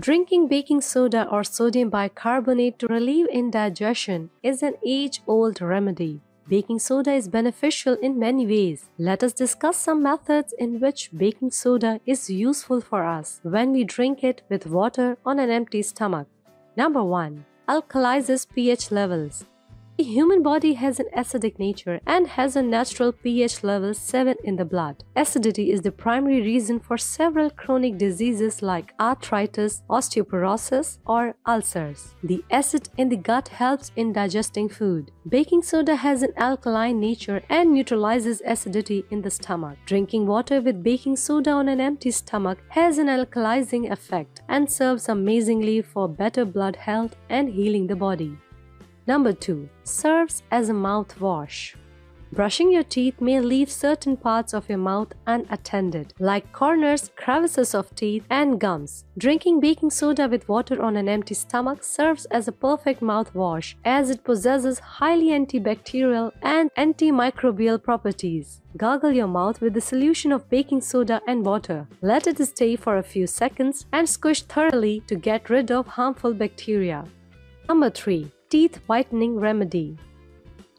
Drinking baking soda or sodium bicarbonate to relieve indigestion is an age-old remedy. Baking soda is beneficial in many ways. Let us discuss some methods in which baking soda is useful for us when we drink it with water on an empty stomach. Number 1. Alkalizes pH levels. The human body has an acidic nature and has a natural pH level 7 in the blood. Acidity is the primary reason for several chronic diseases like arthritis, osteoporosis, or ulcers. The acid in the gut helps in digesting food. Baking soda has an alkaline nature and neutralizes acidity in the stomach. Drinking water with baking soda on an empty stomach has an alkalizing effect and serves amazingly for better blood health and healing the body. Number 2. Serves as a mouthwash. Brushing your teeth may leave certain parts of your mouth unattended, like corners, crevices of teeth, and gums. Drinking baking soda with water on an empty stomach serves as a perfect mouthwash as it possesses highly antibacterial and antimicrobial properties. Gargle your mouth with the solution of baking soda and water. Let it stay for a few seconds and squish thoroughly to get rid of harmful bacteria. Number 3. Teeth whitening remedy.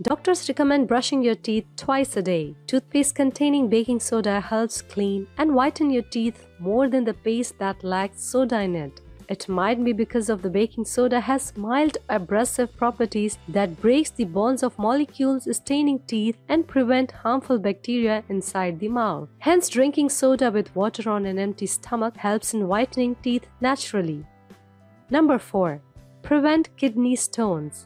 Doctors recommend brushing your teeth twice a day. Toothpaste containing baking soda helps clean and whiten your teeth more than the paste that lacks soda in it. It might be because of the baking soda has mild abrasive properties that breaks the bonds of molecules staining teeth and prevent harmful bacteria inside the mouth. Hence, drinking soda with water on an empty stomach helps in whitening teeth naturally. Number 4. Prevent kidney stones.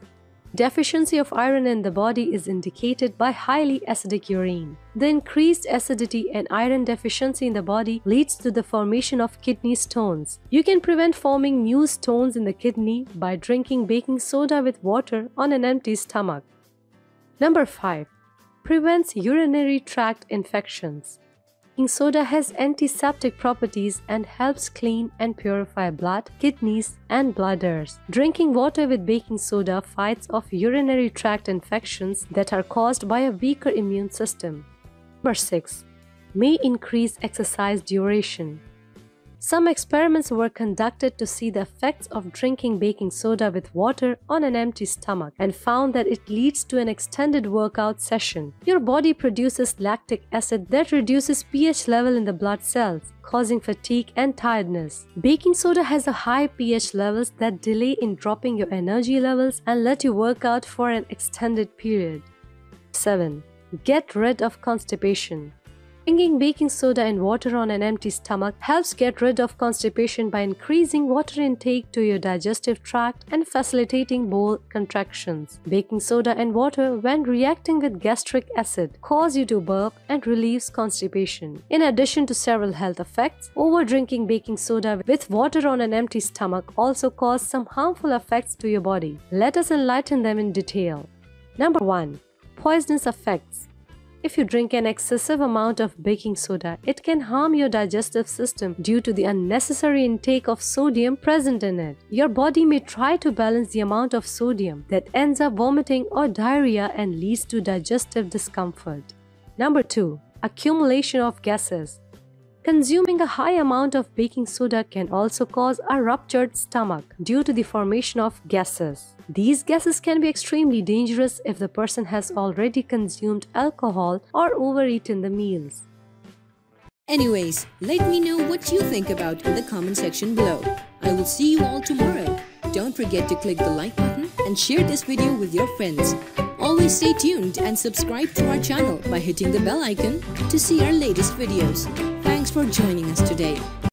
Deficiency of iron in the body is indicated by highly acidic urine. The increased acidity and iron deficiency in the body leads to the formation of kidney stones. You can prevent forming new stones in the kidney by drinking baking soda with water on an empty stomach. Number 5. Prevents urinary tract infections. Baking soda has antiseptic properties and helps clean and purify blood, kidneys, and bladders. Drinking water with baking soda fights off urinary tract infections that are caused by a weaker immune system. Number 6. May increase exercise duration. Some experiments were conducted to see the effects of drinking baking soda with water on an empty stomach and found that it leads to an extended workout session. Your body produces lactic acid that reduces pH level in the blood cells, causing fatigue and tiredness. Baking soda has a high pH levels that delay in dropping your energy levels and let you work out for an extended period. 7. Get rid of constipation. Drinking baking soda and water on an empty stomach helps get rid of constipation by increasing water intake to your digestive tract and facilitating bowel contractions. Baking soda and water, when reacting with gastric acid, cause you to burp and relieves constipation. In addition to several health effects, over-drinking baking soda with water on an empty stomach also causes some harmful effects to your body. Let us enlighten them in detail. Number 1. Poisonous effects. If you drink an excessive amount of baking soda, it can harm your digestive system due to the unnecessary intake of sodium present in it. Your body may try to balance the amount of sodium that ends up vomiting or diarrhea and leads to digestive discomfort. Number 2. Accumulation of gases. Consuming a high amount of baking soda can also cause a ruptured stomach due to the formation of gases. These gases can be extremely dangerous if the person has already consumed alcohol or overeaten the meals. Anyways, let me know what you think about in the comment section below. I will see you all tomorrow. Don't forget to click the like button and share this video with your friends. Always stay tuned and subscribe to our channel by hitting the bell icon to see our latest videos. Thanks for joining us today.